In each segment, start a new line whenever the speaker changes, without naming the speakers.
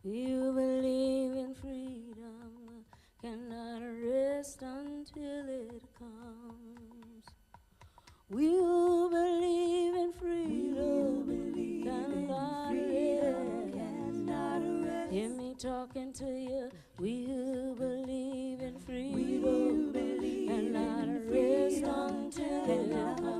You believe in freedom, cannot rest until it comes. You believe in freedom, cannot rest. Hear me talking to you. We who believe in freedom, cannot rest until it comes.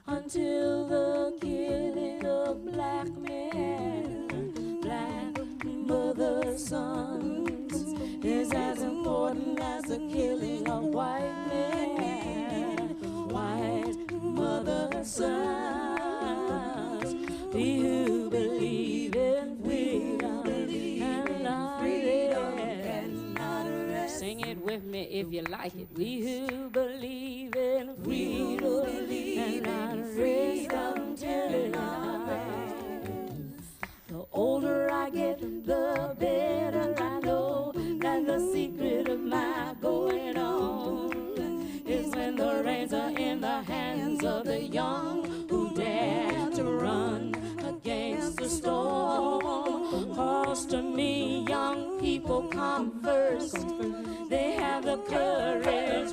Until the killing of black men, black mothers' sons, is as important as the killing of white men, white mothers' sons. We who believe in freedom cannot rest. Sing it with me if you like it. We who believe in freedom cannot rest until it comes. The older I get, the better I know that the secret of my going on is when the reins are in the hands of the young who dare to run against the storm. 'Cause to me, young people come first. They have the courage.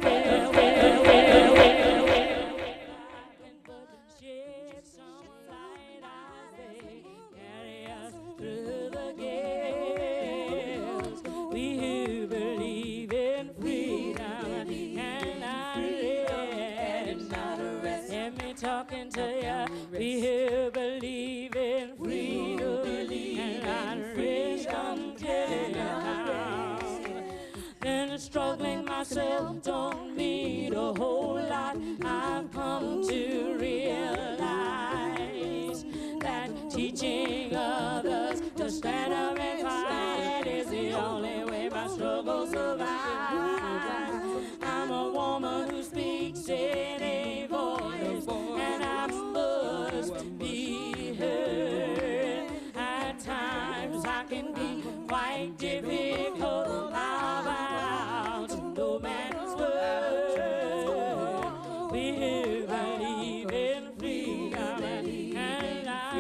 Shed some light as they carry us through the gales. We who believe in freedom cannot rest. Hear me talking to ya. We who believe in freedom cannot rest until it comes. Then struggling myself don't mean a whole lot. I've come to realize that teaching others to stand up and fight is the only way my struggle survives. I'm a woman who speaks in a voice, and I must be heard. At times I can be quite difficult. How about no man's word? We who believe in freedom cannot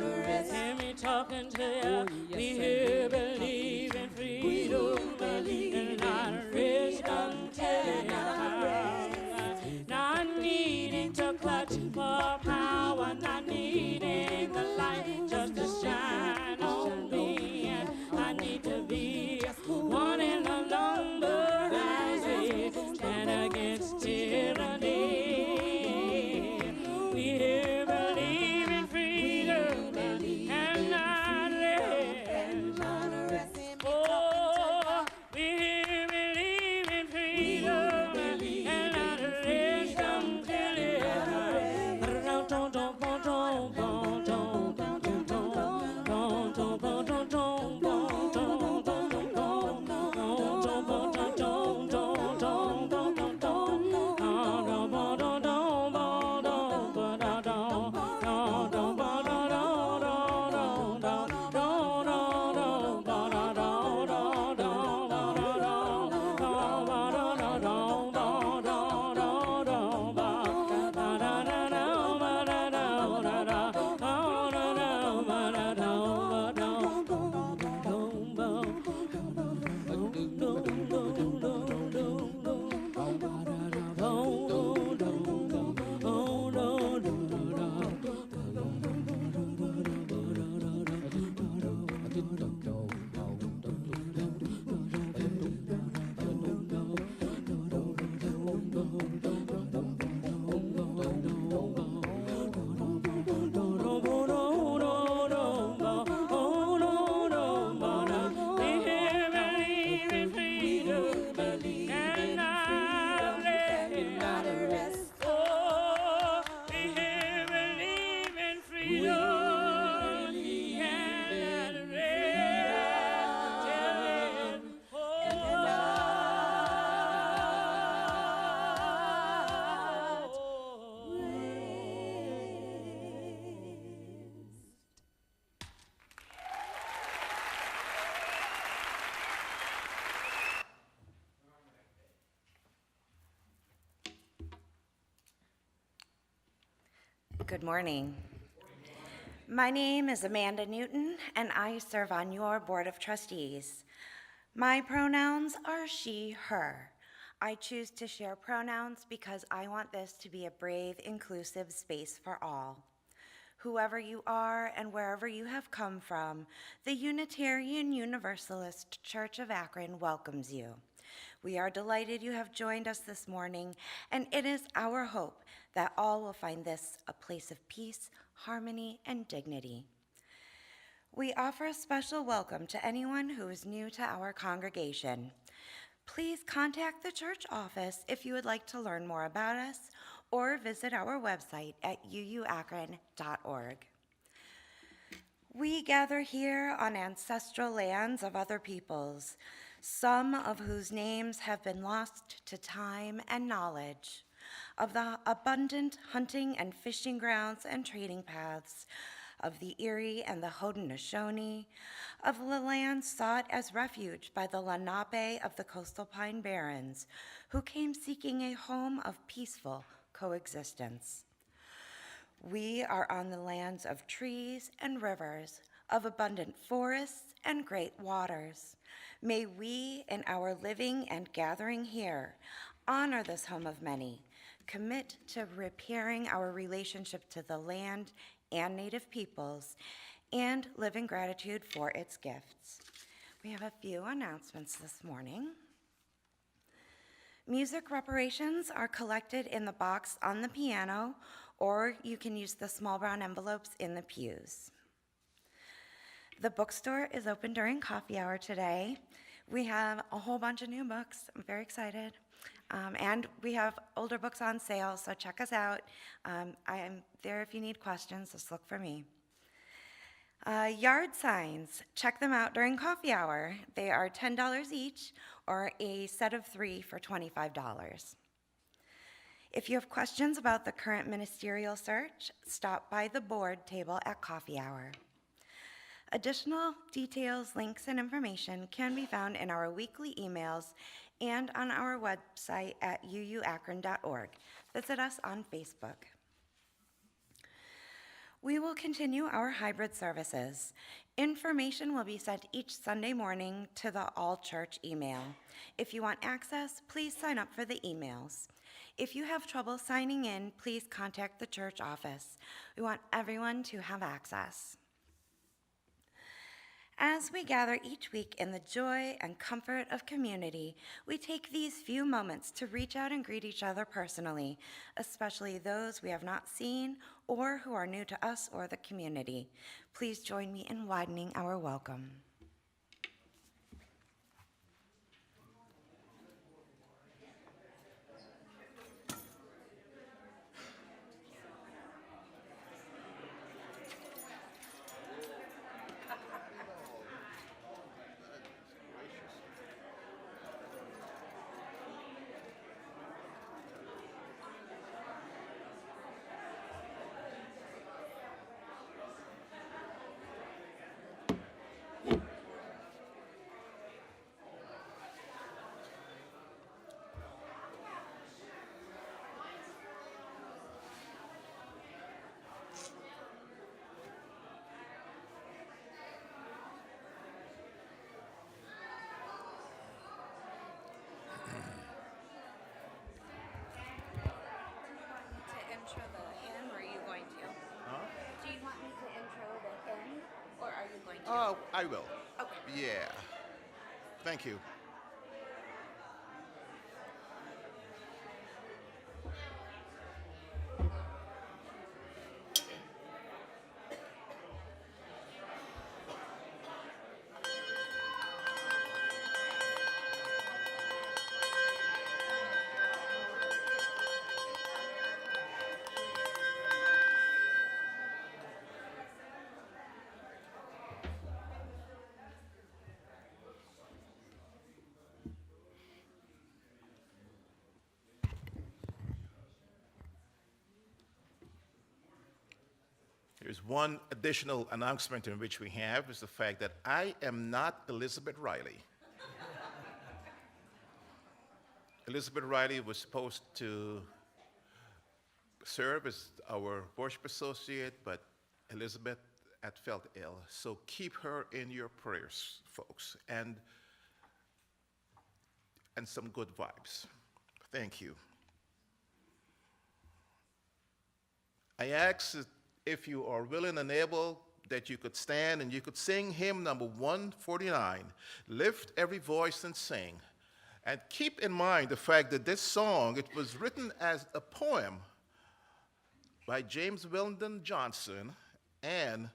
rest. Hear me talking to you. We who believe in freedom cannot rest until it comes. Not needing to clutch for power, not needing the light just to shine on me. I need to be one in the number as we stand against tyranny. We who believe in freedom cannot rest. Oh, we who believe in freedom cannot rest until it
Good morning. My name is Amanda Newton, and I serve on your Board of Trustees. My pronouns are she, her. I choose to share pronouns because I want this to be a brave, inclusive space for all. Whoever you are and wherever you have come from, the Unitarian Universalist Church of Akron welcomes you. We are delighted you have joined us this morning, and it is our hope that all will find this a place of peace, harmony, and dignity. We offer a special welcome to anyone who is new to our congregation. Please contact the church office if you would like to learn more about us or visit our website at uuakron.org. We gather here on ancestral lands of other peoples, some of whose names have been lost to time and knowledge, of the abundant hunting and fishing grounds and trading paths of the Erie and the Haudenosaunee, of the lands sought as refuge by the Lenape of the coastal Pine Barrens, who came seeking a home of peaceful coexistence. We are on the lands of trees and rivers, of abundant forests and great waters. May we, in our living and gathering here, honor this home of many, commit to repairing our relationship to the land and Native peoples, and live in gratitude for its gifts. We have a few announcements this morning. Music reparations are collected in the box on the piano, or you can use the small brown envelopes in the pews. The bookstore is open during coffee hour today. We have a whole bunch of new books. I'm very excited. And we have older books on sale, so check us out. I am there if you need questions, just look for me. Yard signs, check them out during coffee hour. They are $10 each, or a set of 3 for $25. If you have questions about the current ministerial search, stop by the board table at coffee hour. Additional details, links, and information can be found in our weekly emails and on our website at uuakron.org. Visit us on Facebook. We will continue our hybrid services. Information will be sent each Sunday morning to the All Church email. If you want access, please sign up for the emails. If you have trouble signing in, please contact the church office. We want everyone to have access. As we gather each week in the joy and comfort of community, we take these few moments to reach out and greet each other personally, especially those we have not seen or who are new to us or the community. Please join me in widening our welcome.
Oh, I will.
Okay.
Yeah. Thank you. There's one additional announcement in which we have is the fact that I am not Elizabeth Reilly. Elizabeth Reilly was supposed to serve as our worship associate, but Elizabeth had felt ill. So keep her in your prayers, folks, and some good vibes. Thank you. I ask if you are willing and able that you could stand and you could sing hymn number 149, Lift Every Voice and Sing. And keep in mind the fact that this song, it was written as a poem by James Weldon Johnson, and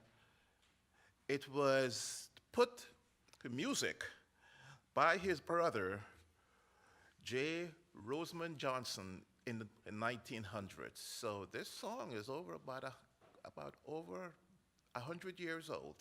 it was put to music by his brother, J. Rosamond Johnson, in the 1900s. So this song is over about over 100 years old.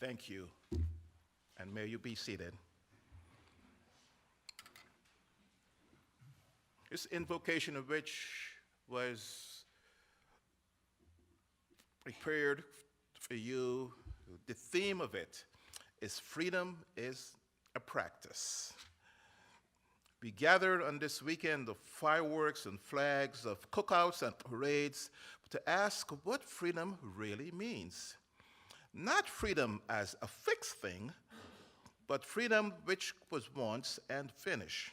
Thank you, and may you be seated. This invocation of which was prepared for you, the theme of it is freedom is a practice. We gathered on this weekend of fireworks and flags, of cookouts and parades, to ask what freedom really means. Not freedom as a fixed thing, but freedom which was once and finished.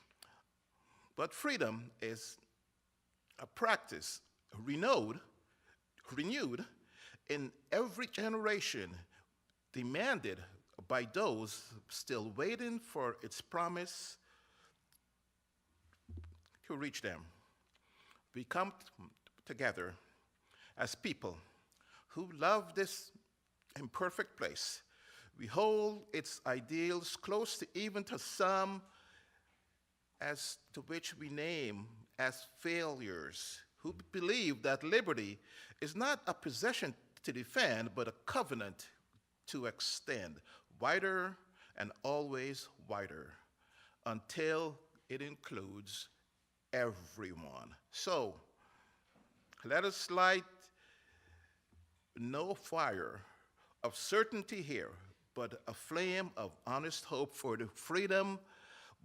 But freedom is a practice renewed in every generation, demanded by those still waiting for its promise to reach them. We come together as people who love this imperfect place. We hold its ideals close to even to some as to which we name as failures, who believe that liberty is not a possession to defend, but a covenant to extend wider and always wider until it includes everyone. So let us light no fire of certainty here, but a flame of honest hope for the freedom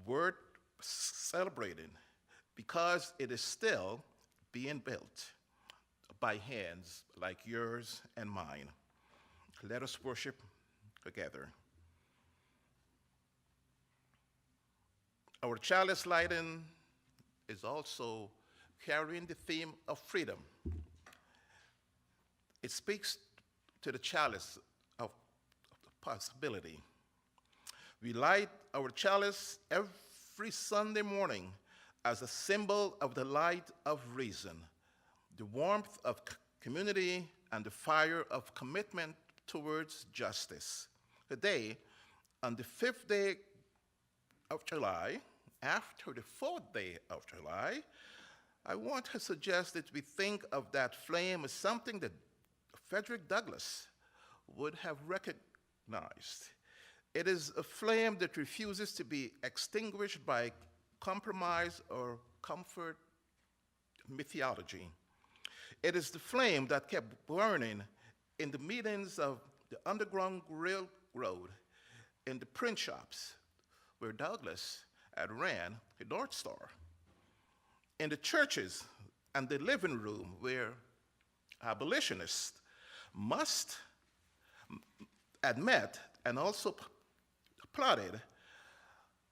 worth celebrating, because it is still being built by hands like yours and mine. Let us worship together. Our chalice lighting is also carrying the theme of freedom. It speaks to the chalice of possibility. We light our chalice every Sunday morning as a symbol of the light of reason, the warmth of community, and the fire of commitment towards justice. Today, on the 5th day of July, after the 4th day of July, I want to suggest that we think of that flame as something that Frederick Douglass would have recognized. It is a flame that refuses to be extinguished by compromise or comfort mythology. It is the flame that kept burning in the meetings of the Underground Railroad, in the print shops where Douglass had ran a North Star, in the churches and the living room where abolitionists had met and also plotted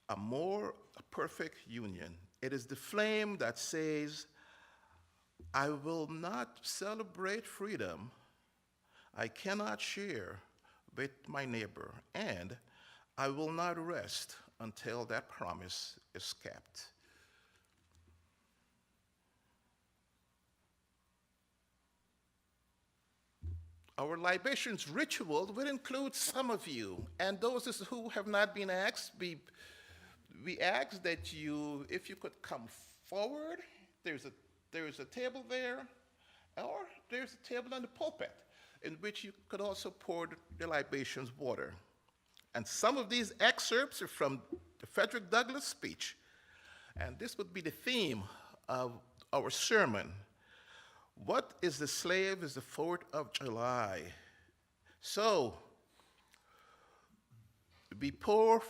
a more perfect union. It is the flame that says, I will not celebrate freedom I cannot share with my neighbor, and I will not rest until that promise is kept. Our libations ritual will include some of you, and those who have not been asked, we ask that you, if you could come forward. There's a table there, or there's a table on the pulpit in which you could also pour the libations water. And some of these excerpts are from the Frederick Douglass speech, and this would be the theme of our sermon. What is the slave is the 4th of July. So, we pour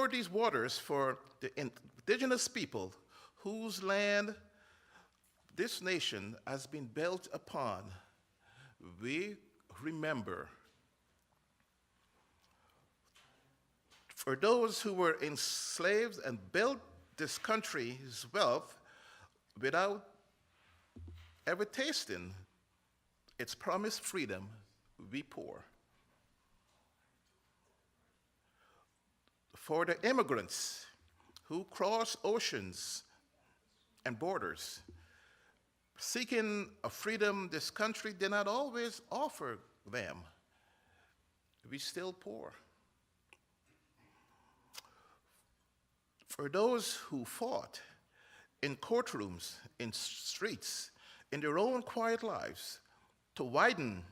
these waters for the indigenous people whose land this nation has been built upon. We remember. For those who were enslaved and built this country's wealth without ever tasting its promised freedom, we pour. For the immigrants who cross oceans and borders, seeking a freedom this country did not always offer them, we still pour. For those who fought in courtrooms, in streets, in their own quiet lives, to widen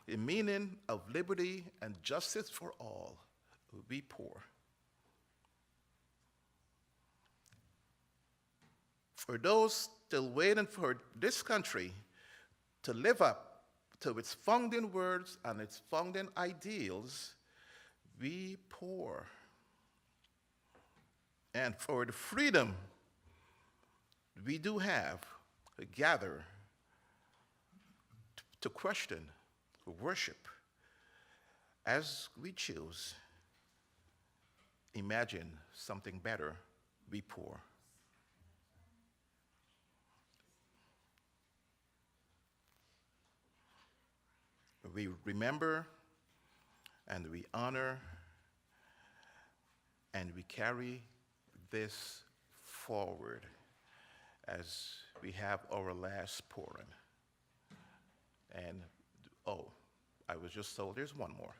the meaning of liberty and justice for all, we pour. For those still waiting for this country to live up to its founding words and its founding ideals, we pour. And for the freedom we do have to gather, to question, to worship, as we choose, imagine something better, we pour. We remember and we honor and we carry this forward as we have our last pouring. And, oh, I was just told there's one more.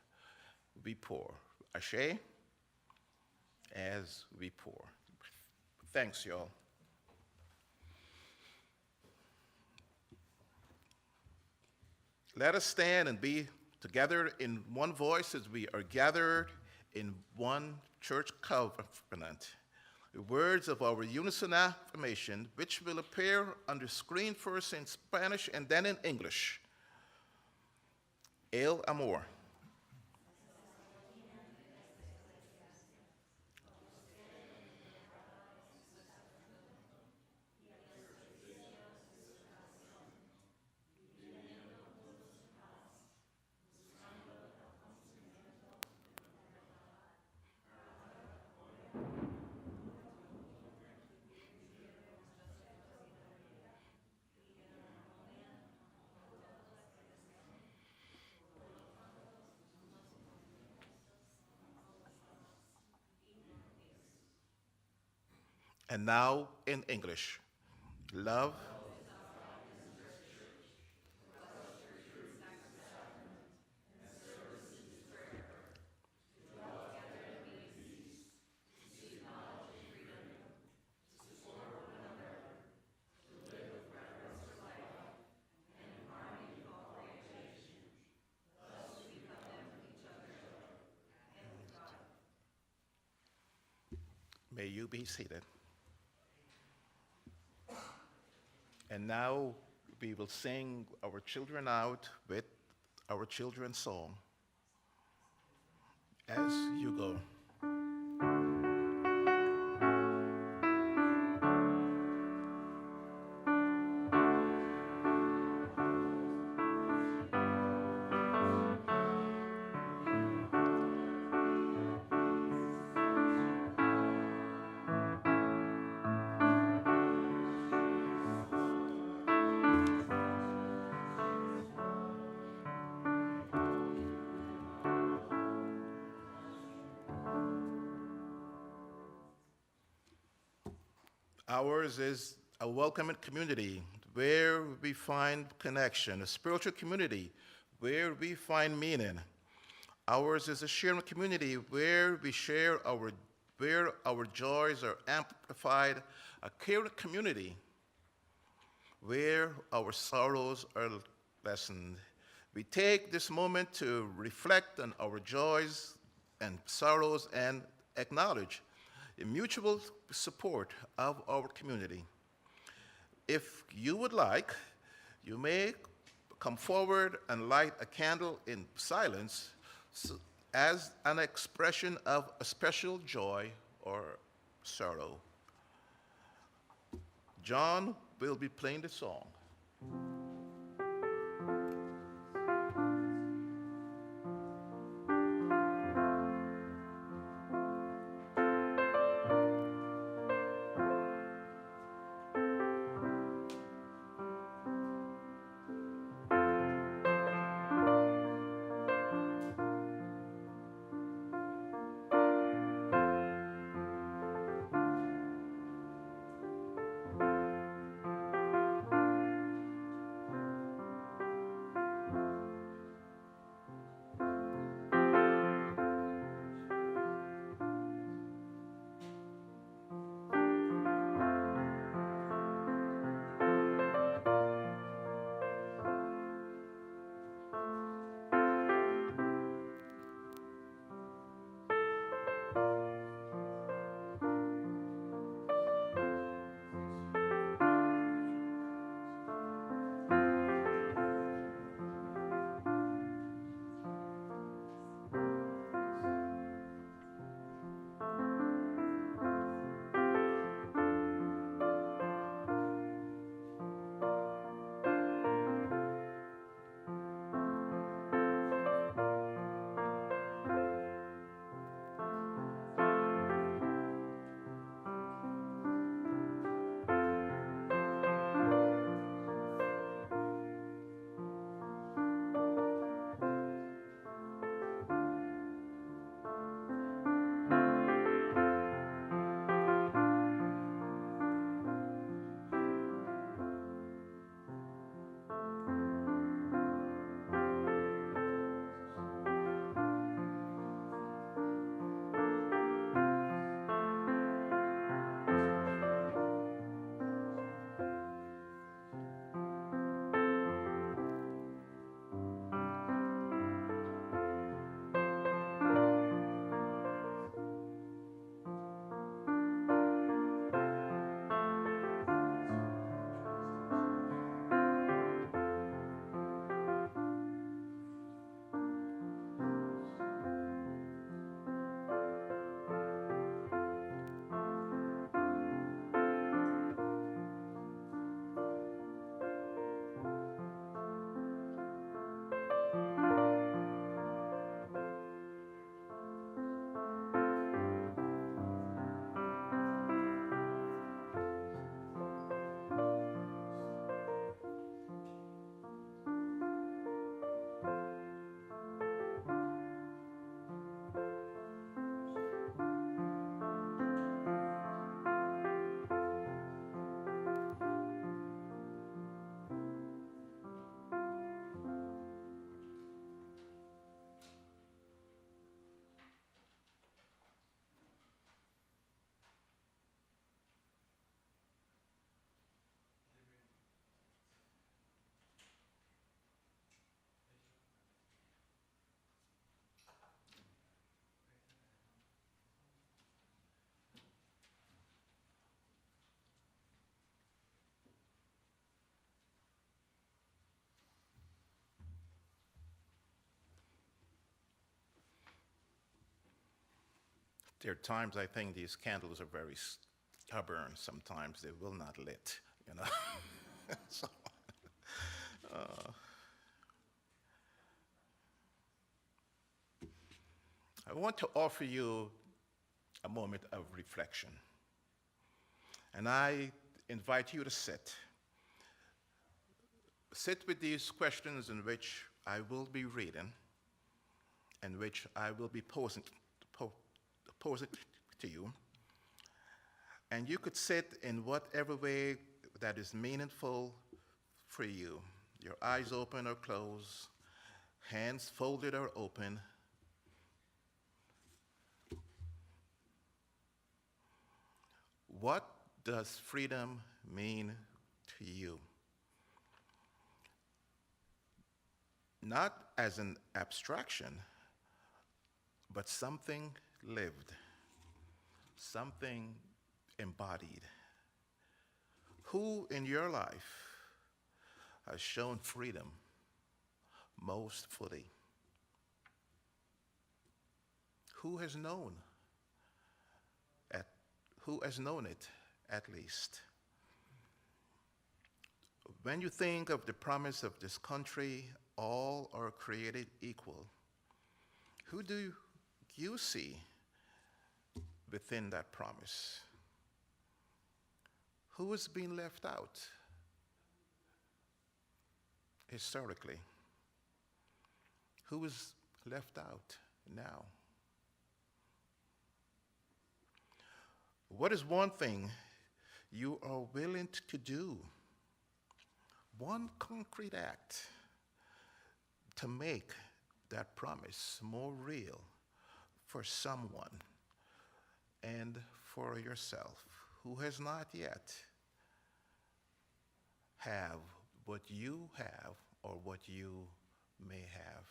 we pour. Ashe, as we pour. Thanks, y'all. Let us stand and be together in one voice as we are gathered in one church covenant. The words of our unison affirmation, which will appear on the screen first in Spanish and then in English. El amor. And now in English. Love. May you be seated. And now we will sing our children out with our children's song. As you go. Ours is a welcoming community where we find connection, a spiritual community where we find meaning. Ours is a sharing community where we share where our joys are amplified, a caring community where our sorrows are lessened. We take this moment to reflect on our joys and sorrows and acknowledge the mutual support of our community. If you would like, you may come forward and light a candle in silence as an expression of a special joy or sorrow. John will be playing the song. There are times I think these candles are very stubborn. Sometimes they will not lit, you know. So, I want to offer you a moment of reflection. And I invite you to sit. Sit with these questions in which I will be reading, and which I will be posing to you. And you could sit in whatever way that is meaningful for you. Your eyes open or closed, hands folded or open. What does freedom mean to you? Not as an abstraction, but something lived, something embodied. Who in your life has shown freedom most fully? Who has known it at least? When you think of the promise of this country, all are created equal, who do you see within that promise? Who is being left out historically? Who is left out now? What is one thing you are willing to do, one concrete act, to make that promise more real for someone and for yourself who has not yet have what you have or what you may have?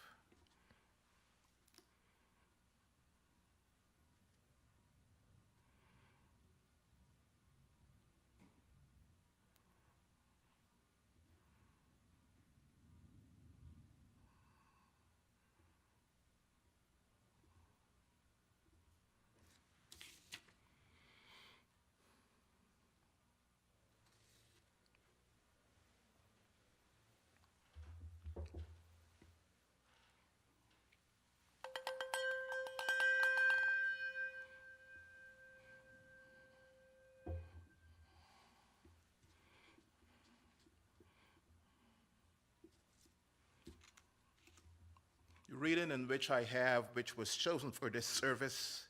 Reading in which I have, which was chosen for this service,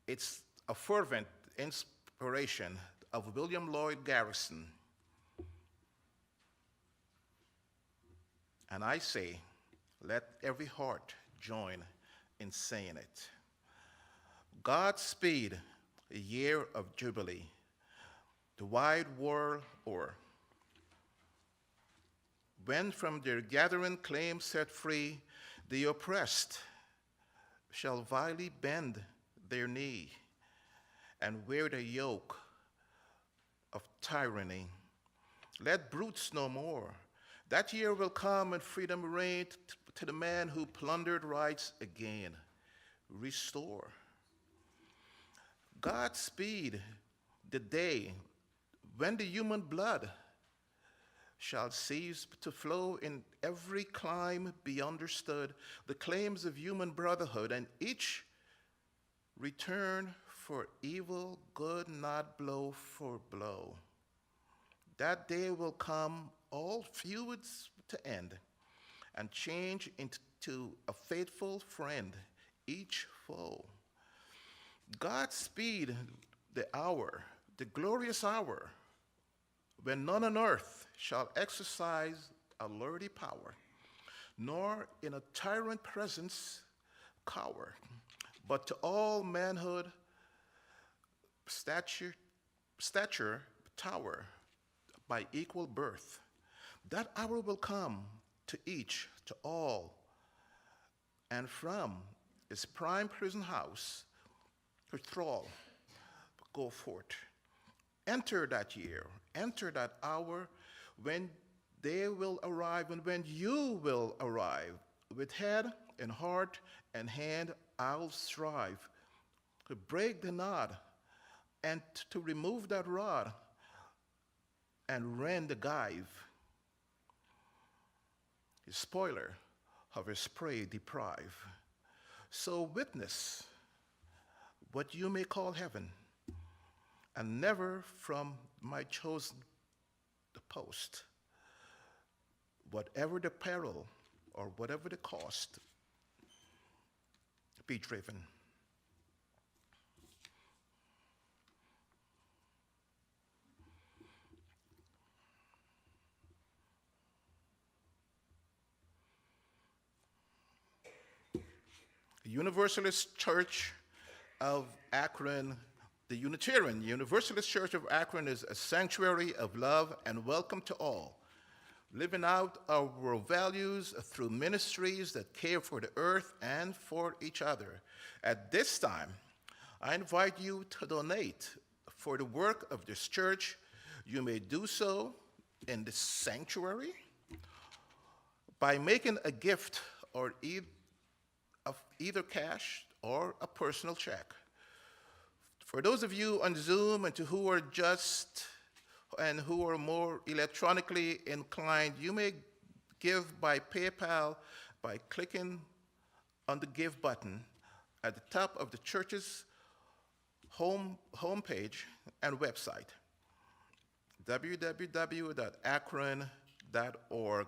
it's a fervent inspiration of William Lloyd Garrison. And I say, let every heart join in saying it. Godspeed, a year of jubilee, the wide world o'er. When from their gathering claims set free, the oppressed shall vilely bend their knee and wear the yoke of tyranny. Let brutes no more. That year will come and freedom reign to the man who plundered rights again. Restore. Godspeed the day when the human blood shall cease to flow in every clime be understood, the claims of human brotherhood, and each return for evil, good, not blow for blow. That day will come, all feuds to end, and change into a faithful friend, each foe. Godspeed the hour, the glorious hour, when none on earth shall exercise a lordly power, nor in a tyrant presence cower, but to all manhood stature tower by equal birth. That hour will come to each, to all, and from his prime prison house, her thrall, go forth. Enter that year, enter that hour, when they will arrive and when you will arrive. With head and heart and hand I'll strive to break the knot and to remove that rod and rend the gyve. His spoiler of his prey deprive. So witness what you may call heaven, and never from my chosen the post, whatever the peril or whatever the cost, be driven. The Universalist Church of Akron, the Unitarian Universalist Church of Akron is a sanctuary of love and welcome to all, living out our values through ministries that care for the earth and for each other. At this time, I invite you to donate for the work of this church. You may do so in the sanctuary by making a gift or of either cash or a personal check. For those of you on Zoom and who are more electronically inclined, you may give by PayPal by clicking on the Give button at the top of the church's homepage and website, www.akron.org.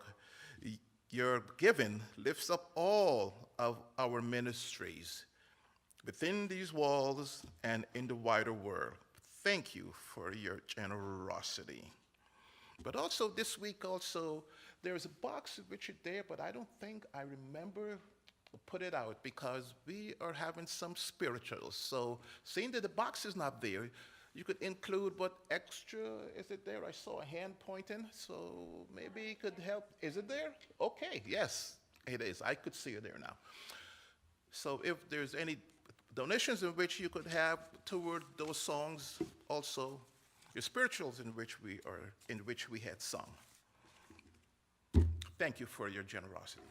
Your giving lifts up all of our ministries within these walls and in the wider world. Thank you for your generosity. But also this week there's a box which is there, but I don't think I remember to put it out because we are having some spirituals. So seeing that the box is not there, you could include what extra is it there? I saw a hand pointing, so maybe it could help. Is it there? Okay, yes, it is. I could see it there now. So if there's any donations in which you could have toward those songs, also your spirituals in which we had sung. Thank you for your generosity.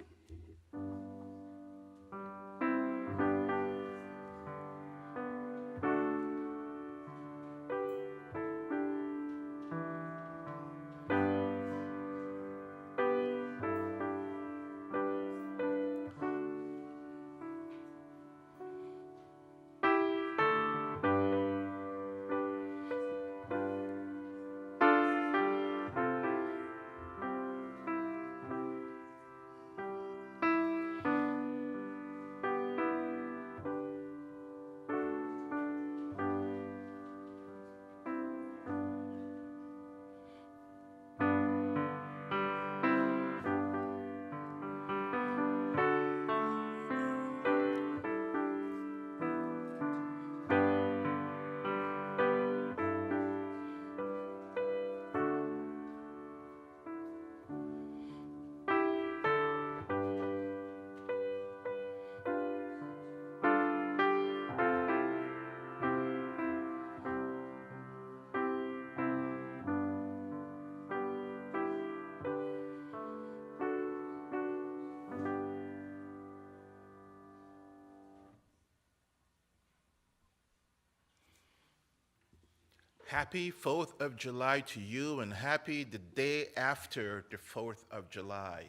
Happy 4th of July to you, and happy the day after the 4th of July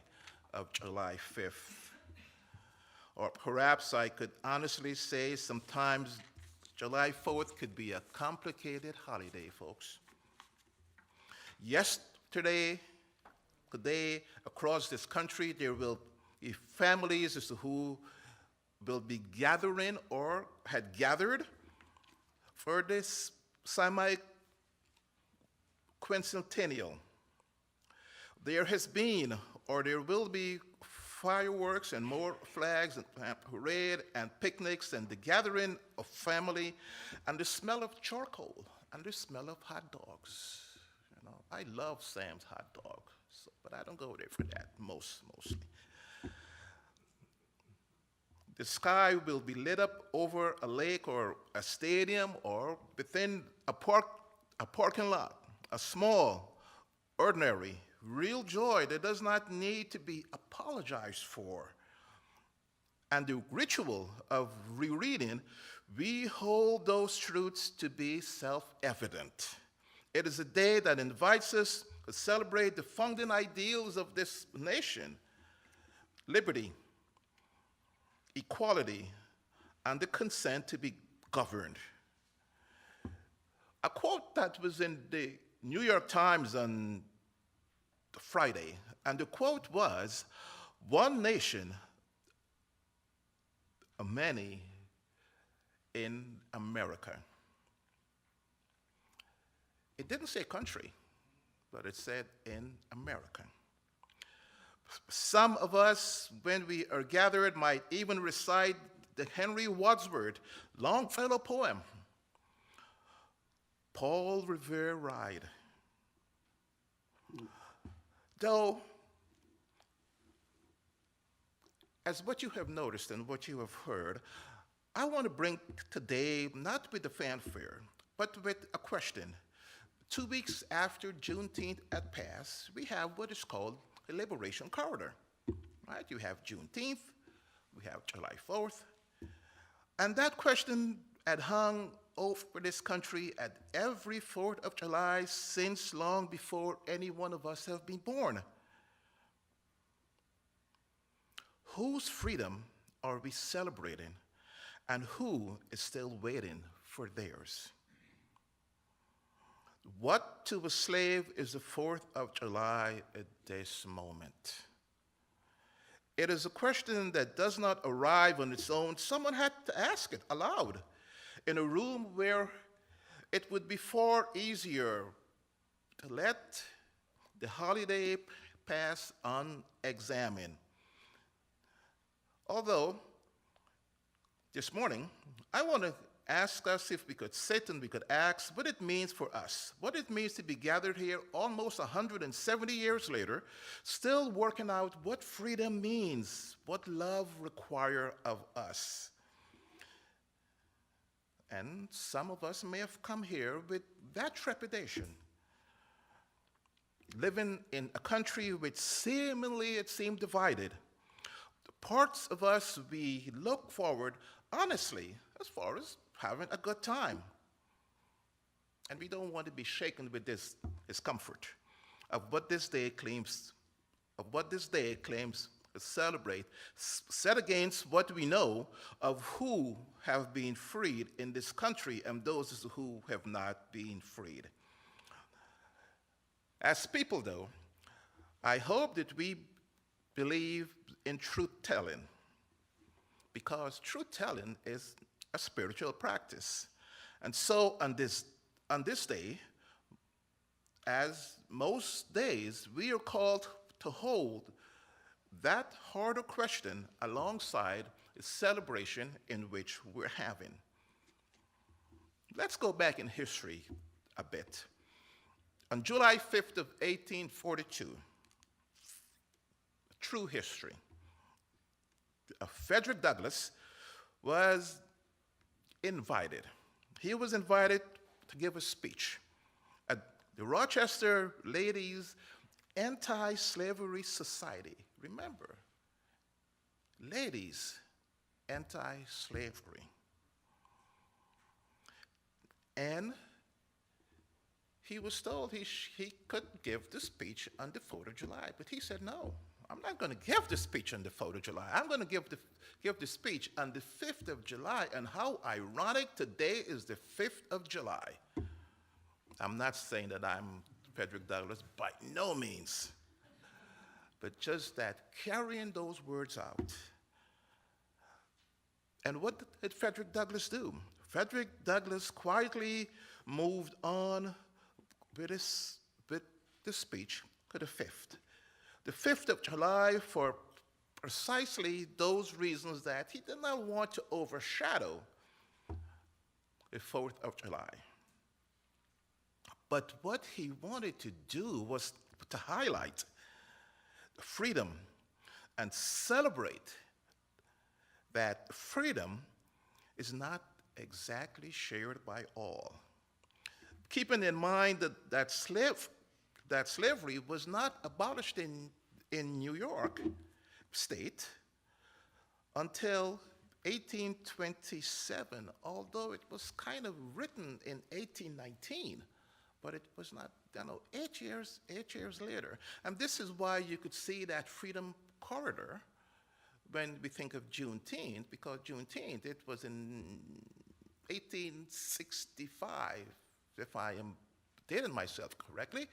5th. Or perhaps I could honestly say sometimes July 4th could be a complicated holiday, folks. Today, across this country, there will be families as to who will be gathering or had gathered for this semi-quincentennial. There has been, or there will be, fireworks and more flags and parade and picnics and the gathering of family and the smell of charcoal and the smell of hot dogs. You know, I love Sam's hot dog, but I don't go there for that mostly. The sky will be lit up over a lake or a stadium or within a parking lot, a small, ordinary, real joy that does not need to be apologized for. And the ritual of rereading We hold those truths to be self-evident. It is a day that invites us to celebrate the founding ideals of this nation: liberty, equality, and the consent to be governed. A quote that was in the New York Times on Friday, and the quote was, "One nation, many in America." It didn't say country, but it said in America. Some of us, when we are gathered, might even recite the Henry Wadsworth Longfellow poem, Paul Revere Ride. Though, as what you have noticed and what you have heard, I want to bring today, not with the fanfare, but with a question. 2 weeks after Juneteenth had passed, we have what is called a Liberation Corridor. Right? You have Juneteenth, we have July 4th, and that question had hung over this country at every 4th of July since long before any one of us have been born. Whose freedom are we celebrating, and who is still waiting for theirs? What to a slave is the 4th of July at this moment? It is a question that does not arrive on its own. Someone had to ask it aloud in a room where it would be far easier to let the holiday pass unexamined. Although, this morning, I want to ask us if we could sit and we could ask what it means for us, what it means to be gathered here almost 170 years later, still working out what freedom means, what love requires of us. And some of us may have come here with that trepidation, living in a country which seemingly it seemed divided. The parts of us we look forward honestly as far as having a good time. And we don't want to be shaken with this discomfort of what this day claims to celebrate, set against what we know of who have been freed in this country and those who have not been freed. As people, though, I hope that we believe in truth-telling, because truth-telling is a spiritual practice. And so on this day, as most days, we are called to hold that harder question alongside the celebration in which we're having. Let's go back in history a bit. On July 5th of 1842, true history, Frederick Douglass was invited. He was invited to give a speech at the Rochester Ladies Anti-Slavery Society. Remember, ladies, anti-slavery. And he was told he could give the speech on the 4th of July, but he said, no, I'm not going to give the speech on the 4th of July. I'm going to give the speech on the 5th of July, and how ironic today is the 5th of July. I'm not saying that I'm Frederick Douglass, by no means, but just that carrying those words out. And what did Frederick Douglass do? Frederick Douglass quietly moved on with the speech to the 5th. The 5th of July for precisely those reasons that he did not want to overshadow the 4th of July. But what he wanted to do was to highlight freedom and celebrate that freedom is not exactly shared by all. Keeping in mind that slavery was not abolished in New York State until 1827, although it was kind of written in 1819, but it was not, 8 years later. And this is why you could see that freedom corridor when we think of Juneteenth, because Juneteenth, it was in 1865, if I am dating myself correctly,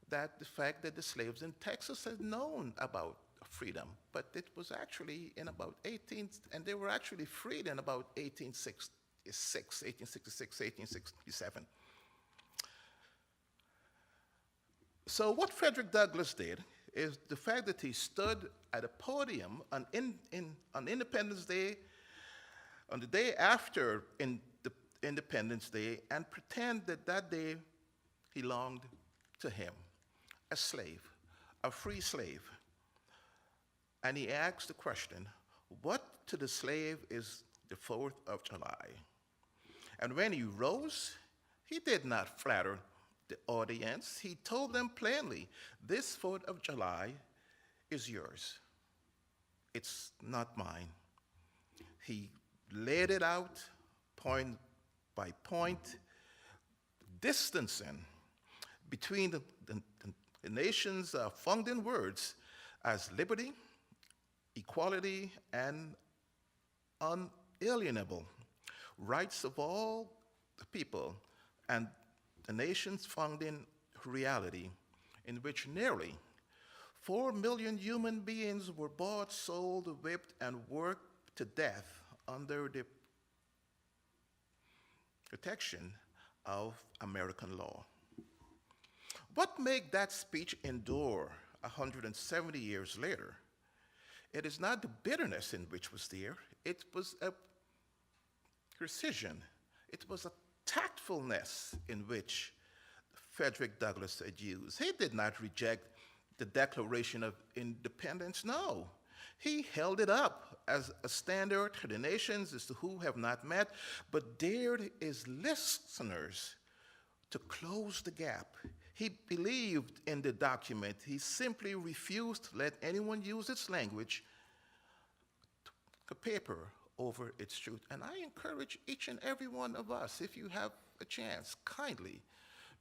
that the fact that the slaves in Texas had known about freedom, but it was actually in about and they were actually freed in about 1867. So what Frederick Douglass did is the fact that he stood at a podium on Independence Day, on the day after Independence Day, and pretend that that day belonged to him, a slave, a free slave. And he asked the question, what to the slave is the 4th of July? And when he rose, he did not flatter the audience. He told them plainly, this 4th of July is yours. It's not mine. He laid it out point by point, distancing between the nation's founding words as liberty, equality, and unalienable rights of all the people, and the nation's founding reality, in which nearly 4 million human beings were bought, sold, whipped, and worked to death under the protection of American law. What made that speech endure 170 years later? It is not the bitterness in which was there, it was a precision, it was a tactfulness in which Frederick Douglass had used. He did not reject the Declaration of Independence, no. He held it up as a standard to the nations as to who have not met, but dared his listeners to close the gap. He believed in the document. He simply refused to let anyone use its language to paper over its truth. And I encourage each and every one of us, if you have a chance, kindly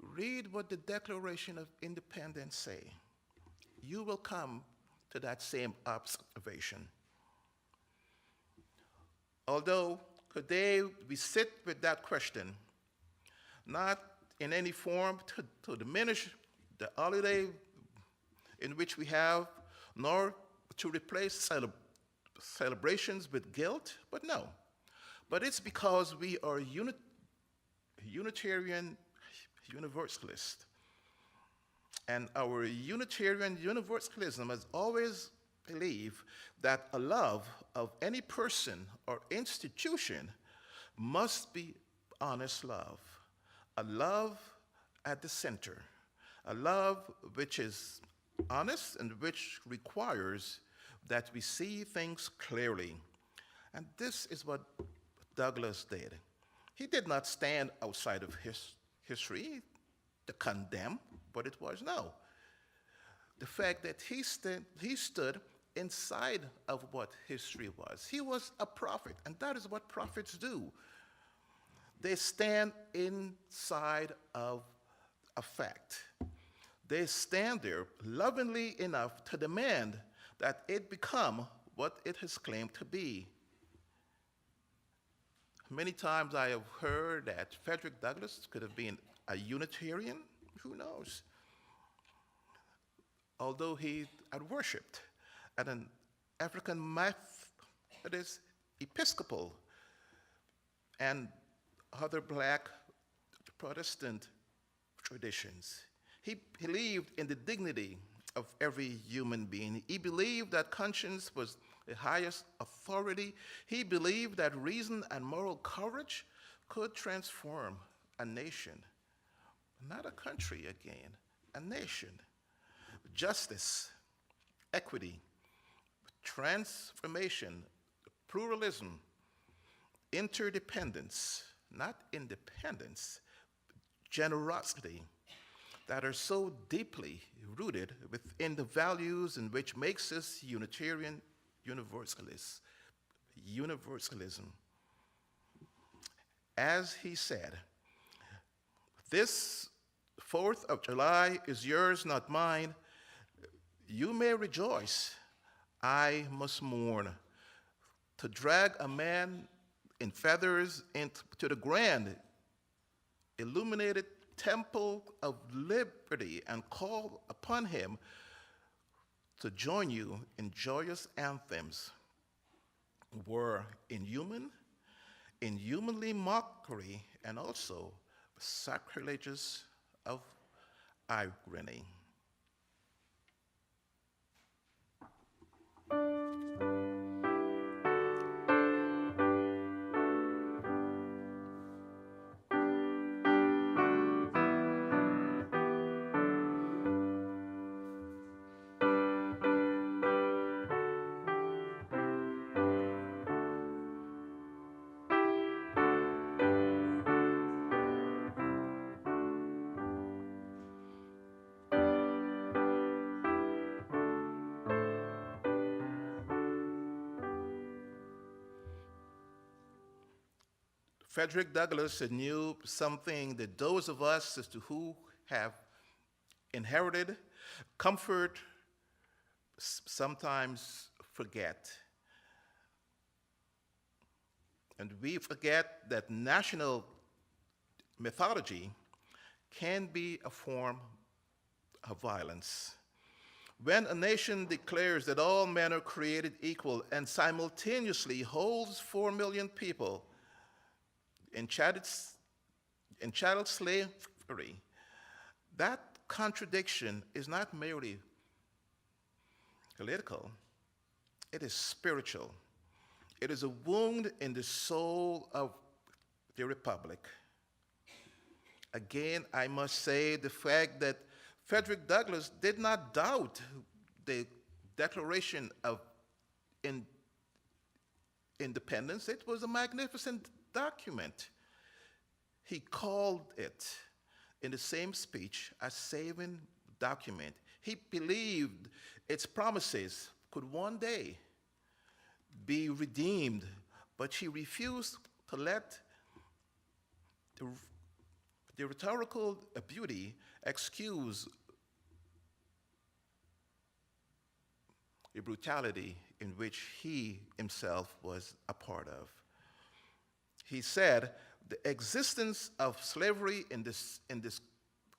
read what the Declaration of Independence say. You will come to that same observation. Although today we sit with that question, not in any form to diminish the holiday in which we have, nor to replace celebrations with guilt, but no. But it's because we are Unitarian Universalist. And our Unitarian Universalism has always believed that a love of any person or institution must be honest love, a love at the center, a love which is honest and which requires that we see things clearly. And this is what Douglass did. He did not stand outside of history to condemn what it was, no. The fact that he stood inside of what history was. He was a prophet, and that is what prophets do. They stand inside of a fact. They stand there lovingly enough to demand that it become what it has claimed to be. Many times I have heard that Frederick Douglass could have been a Unitarian. Who knows? Although he had worshipped at an African Methodist Episcopal and other black Protestant traditions. He believed in the dignity of every human being. He believed that conscience was the highest authority. He believed that reason and moral courage could transform a nation. Not a country again, a nation. Justice, equity, transformation, pluralism, interdependence, not independence, generosity, that are so deeply rooted within the values in which makes us Unitarian Universalists. universalism. As he said, "This 4th of July is yours, not mine. You may rejoice, I must mourn. To drag a man in feathers into the grand, illuminated temple of liberty and call upon him to join you in joyous anthems were inhumanly mockery, and also sacrilegious of irony." Frederick Douglass knew something that those of us as to who have inherited comfort sometimes forget. And we forget that national mythology can be a form of violence. When a nation declares that all men are created equal and simultaneously holds 4 million people in chattel slavery, that contradiction is not merely political, it is spiritual. It is a wound in the soul of the republic. Again, I must say the fact that Frederick Douglass did not doubt the Declaration of Independence. It was a magnificent document. He called it, in the same speech, a saving document. He believed its promises could one day be redeemed, but he refused to let the rhetorical beauty excuse the brutality in which he himself was a part of. He said, "The existence of slavery in this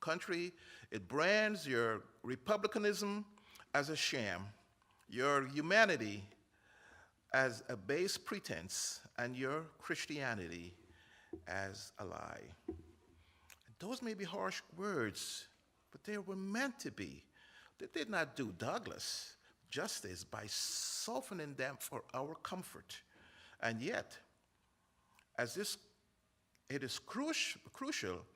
country, it brands your republicanism as a sham, your humanity as a base pretense, and your Christianity as a lie." Those may be harsh words, but they were meant to be. They did not do Douglass justice by softening them for our comfort. And yet, as it is crucial,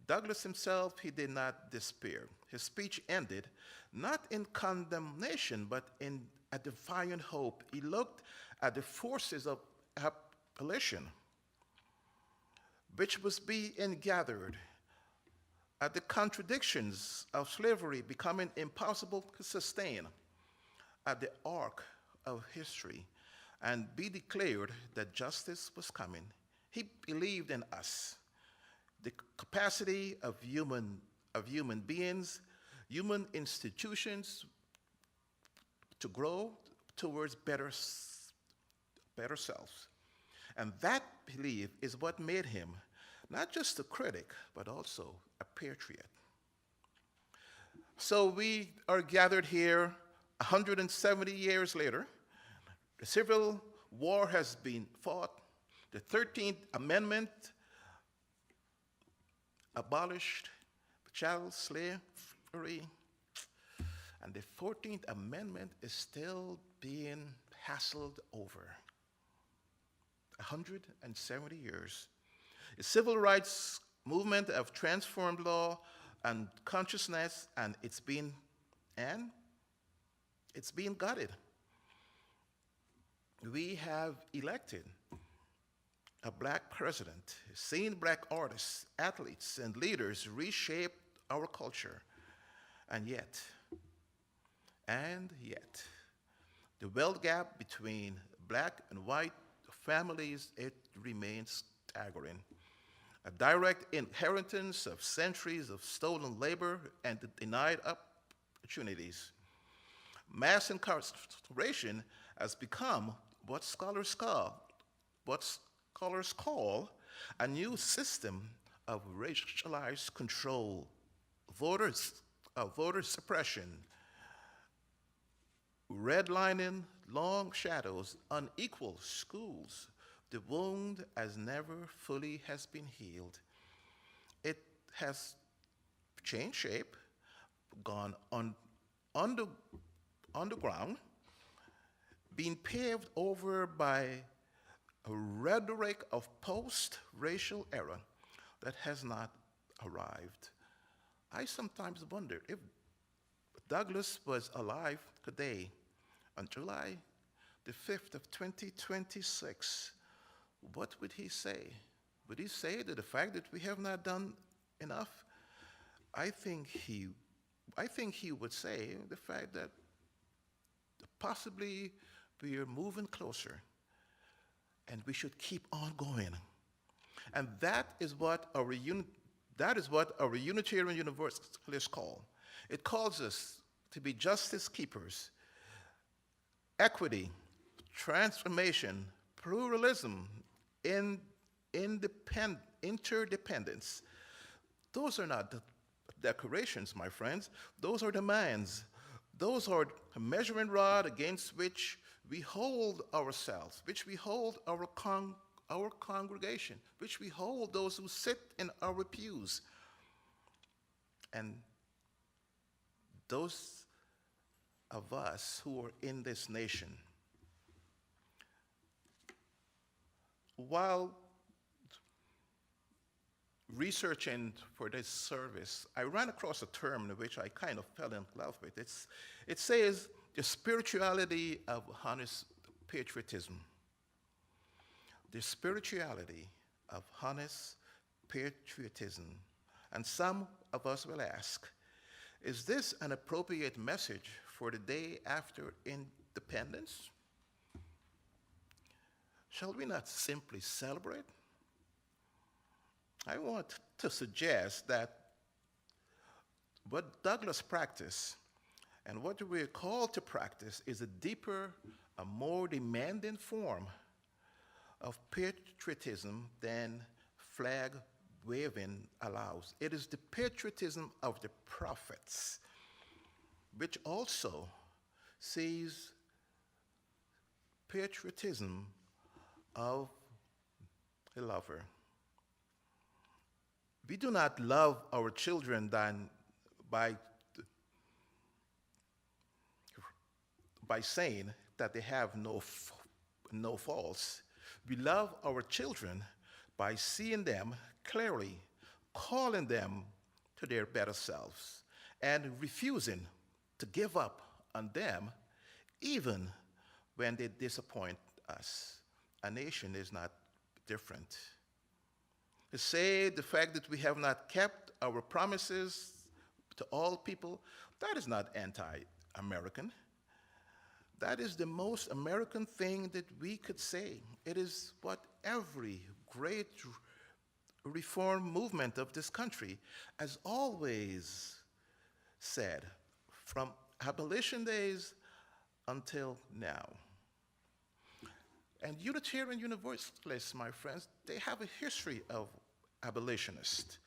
Douglass himself, he did not despair. His speech ended not in condemnation, but in a defiant hope. He looked at the forces of abolition, which was being gathered, at the contradictions of slavery becoming impossible to sustain, at the arc of history, and be declared that justice was coming. He believed in us, the capacity of human beings, human institutions to grow towards better selves. And that belief is what made him not just a critic, but also a patriot. So we are gathered here 170 years later. The Civil War has been fought. The 13th Amendment abolished chattel slavery. And the 14th Amendment is still being hassled over. 170 years. The civil rights movement have transformed law and consciousness, and it's being gutted. We have elected a black president, seen black artists, athletes, and leaders reshape our culture. And yet, the wealth gap between black and white families, it remains staggering. A direct inheritance of centuries of stolen labor and denied opportunities. Mass incarceration has become what scholars call a new system of racialized control, voter suppression, redlining, long shadows, unequal schools. The wound as never fully has been healed. It has changed shape, gone underground, being paved over by a rhetoric of post-racial era that has not arrived. I sometimes wonder if Douglas was alive today on July the 5th of 2026, what would he say? Would he say that the fact that we have not done enough? I think he would say the fact that possibly we are moving closer and we should keep on going. And that is what our Unitarian Universalists call. It calls us to be justice keepers, equity, transformation, pluralism, interdependence. Those are not decorations, my friends. Those are demands. Those are a measuring rod against which we hold ourselves, which we hold our congregation, which we hold those who sit in our pews. And those of us who are in this nation. While researching for this service, I ran across a term in which I kind of fell in love with. It says the spirituality of honest patriotism. The spirituality of honest patriotism. And some of us will ask, is this an appropriate message for the day after independence? Shall we not simply celebrate? I want to suggest that what Douglas practiced and what we're called to practice is a deeper, a more demanding form of patriotism than flag waving allows. It is the patriotism of the prophets, which also sees patriotism of a lover. We do not love our children by saying that they have no faults. We love our children by seeing them clearly, calling them to their better selves, and refusing to give up on them even when they disappoint us. A nation is not different. To say the fact that we have not kept our promises to all people, that is not anti-American. That is the most American thing that we could say. It is what every great reform movement of this country has always said, from abolition days until now. And Unitarian Universalists, my friends, they have a history of abolitionists.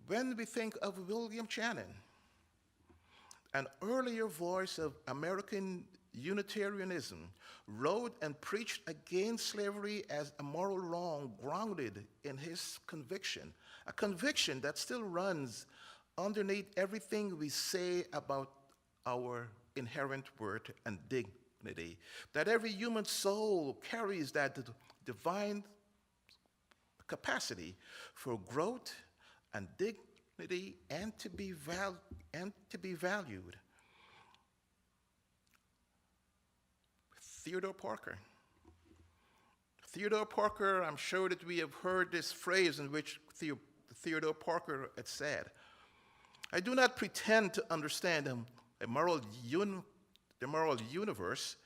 When we think of William Channing, an earlier voice of American Unitarianism, wrote and preached against slavery as a moral wrong grounded in his conviction, a conviction that still runs underneath everything we say about our inherent worth and dignity, that every human soul carries that divine capacity for growth and dignity and to be valued. Theodore Parker, I'm sure that we have heard this phrase in which Theodore Parker had said, I do not pretend to understand the moral universe,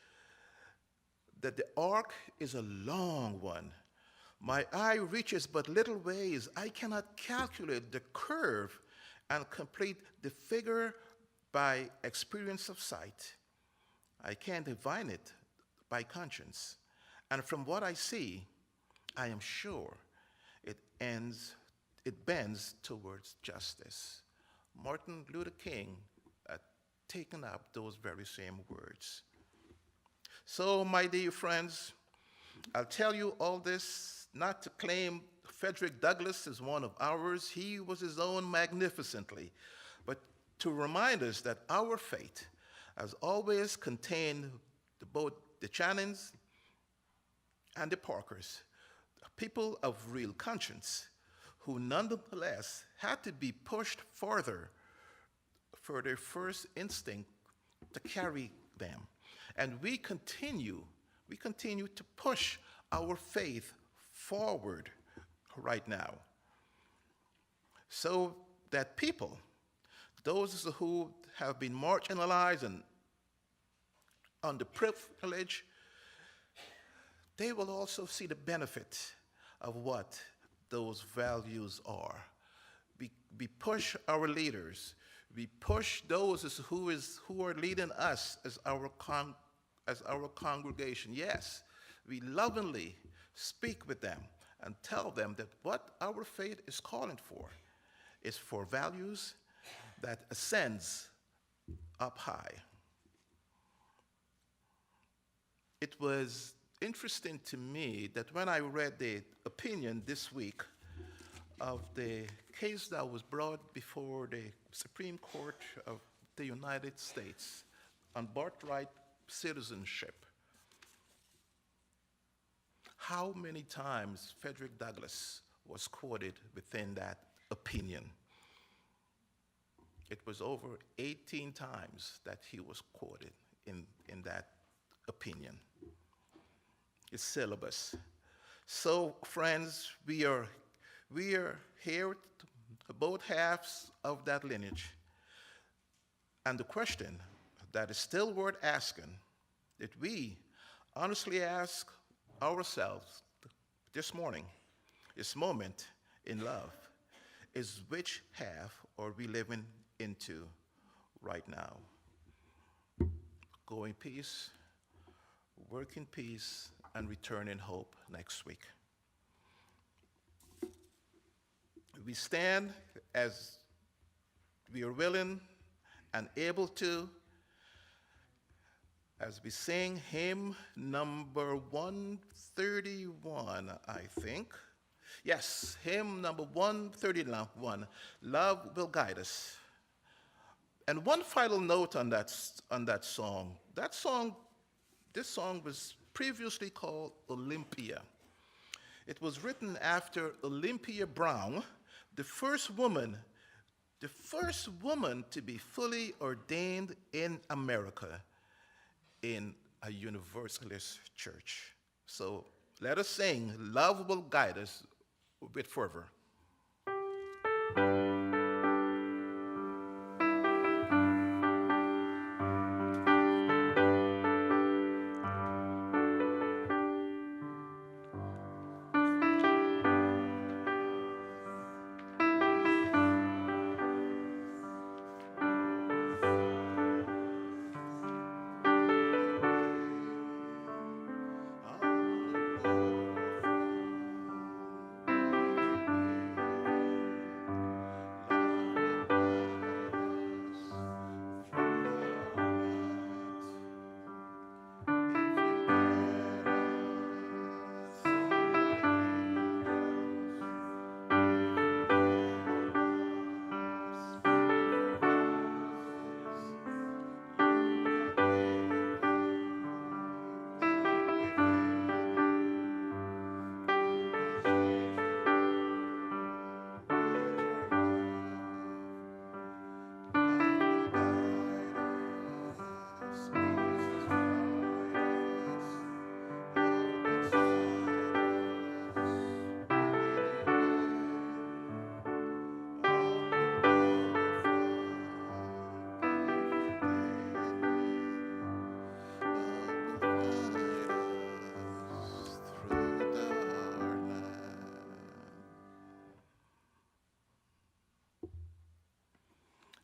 that the arc is a long one. My eye reaches but little ways. I cannot calculate the curve and complete the figure by experience of sight. I can't divine it by conscience. And from what I see, I am sure it bends towards justice. Martin Luther King had taken up those very same words. So, my dear friends, I'll tell you all this not to claim Frederick Douglass is one of ours. He was his own magnificently, but to remind us that our faith has always contained both the Channings and the Parkers, people of real conscience, who nonetheless had to be pushed further for their first instinct to carry them. And we continue to push our faith forward right now. So that people, those who have been marginalized and underprivileged, they will also see the benefit of what those values are. We push our leaders. We push those who are leading us as our congregation. Yes, we lovingly speak with them and tell them that what our faith is calling for is for values that ascends up high. It was interesting to me that when I read the opinion this week of the case that was brought before the Supreme Court of the United States on birthright citizenship, how many times Frederick Douglass was quoted within that opinion. It was over 18 times that he was quoted in that opinion. It's syllabus. So, friends, we are here to both halves of that lineage. And the question that is still worth asking, that we honestly ask ourselves this morning, this moment in love, is which half are we living into right now? Go in peace, work in peace, and return in hope next week. We stand as we are willing and able to, as we sing hymn number 131, I think. Yes, hymn number 131, Love Will Guide Us. And one final note on that song. This song was previously called Olympia. It was written after Olympia Brown, the first woman to be fully ordained in America in a Universalist church. So let us sing Love Will Guide Us with fervor.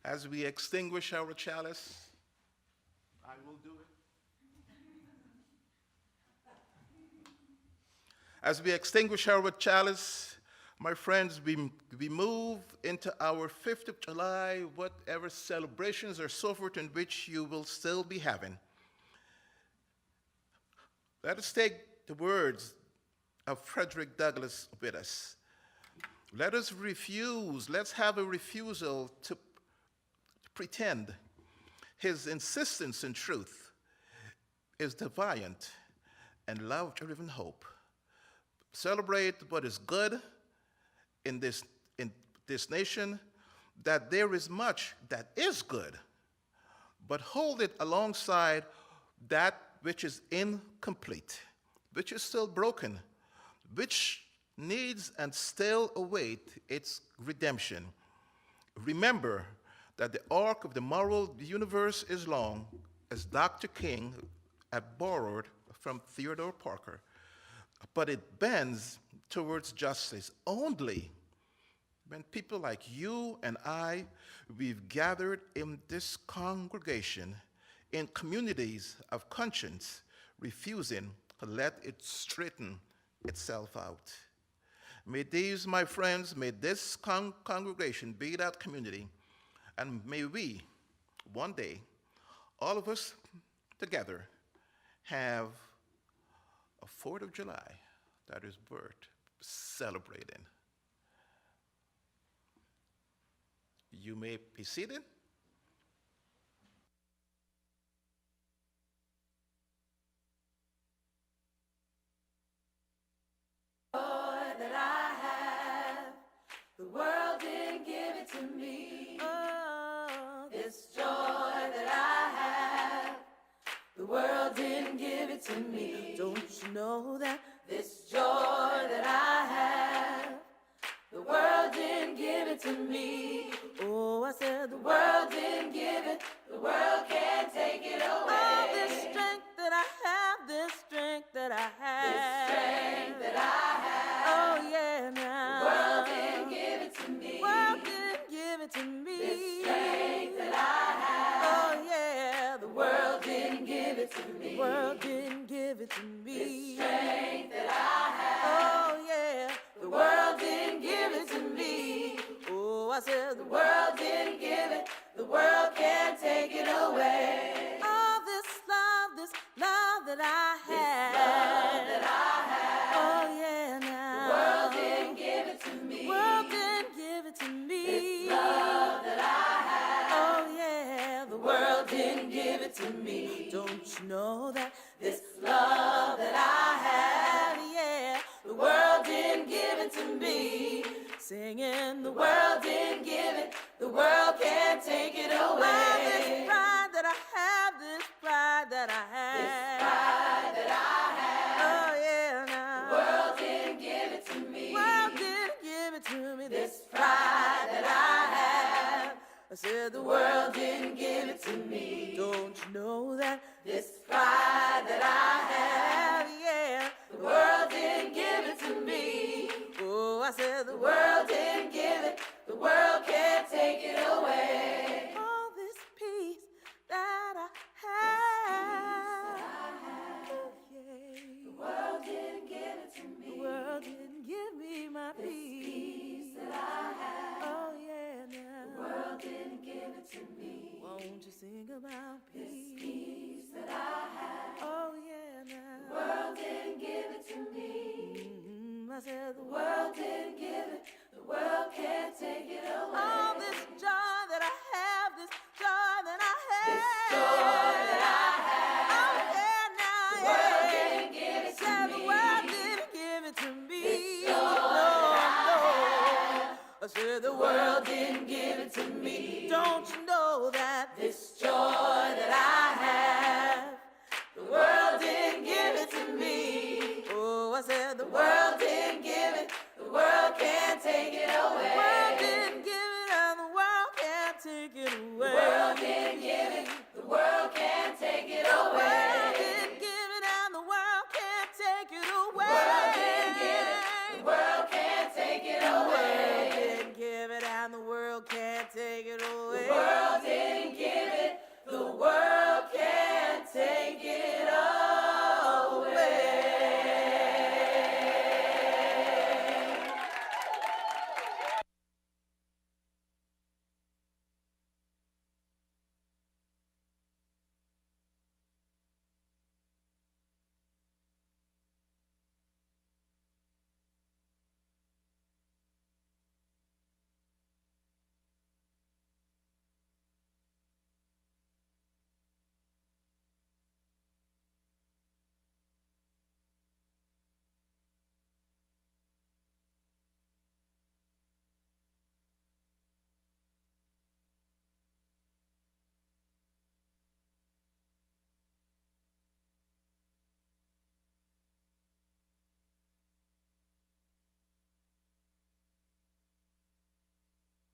As we extinguish our chalice, I will do it. As we extinguish our chalice, my friends, we move into our 5th of July, whatever celebrations or so forth in which you will still be having. Let us take the words of Frederick Douglass with us. Let's have a refusal to pretend. His insistence in truth is defiant and love-driven hope. Celebrate what is good in this nation, that there is much that is good, but hold it alongside that which is incomplete, which is still broken, which needs and still await its redemption. Remember that the arc of the moral universe is long, as Dr. King had borrowed from Theodore Parker, but it bends towards justice only when people like you and I, we've gathered in this congregation in communities of conscience, refusing to let it straighten itself out. May these, my friends, may this congregation be that community, and may we, one day, all of us together, have a 4th of July that is worth celebrating. You may be seated.
That I have, the world didn't give it to me. Oh, this joy that I have, the world didn't give it to me. Don't you know that this joy that I have, the world didn't give it to me. Oh, I said the world didn't give it, the world can't take it away. Oh, this strength that I have, this strength that I have, this strength that I have. Oh yeah, now the world didn't give it to me. World didn't give it to me. This strength that I have. Oh yeah, the world didn't give it to me. The world didn't give it to me. This strength that I have. Oh yeah, the world didn't give it to me. Oh, I said the world didn't give it. The world can't take it away. Oh, this love that I have. This love that I have. Oh yeah, now the world didn't give it to me. World didn't give it to me. This love that I have. Oh yeah, the world didn't give it to me. Don't you know that this love that I have, yeah, the world didn't give it to me. Singing, the world didn't give it, the world can't take it away. Oh, this pride that I have, this pride that I have, this pride that I have. Oh yeah, now the world didn't give it to me. World didn't give it to me. This pride that I have, I said the world didn't give it to me. Don't you know that this pride that I have, yeah, the world didn't give it to me. Oh, I said the world didn't give it, the world can't take it away. All this peace that I have, oh, yeah. The world didn't give it to me. The world didn't give me my peace that I have. Oh yeah, now the world didn't give it to me. Won't you sing about peace? This peace that I have. Oh yeah, now the world didn't give it to me. I said the world didn't give it, the world can't take it away. All this joy that I have, this joy that I have, this joy that I have. Oh yeah, now the world didn't give it to me. The world didn't give it to me. This joy that I have. I said the world didn't give it to me. Don't you know that this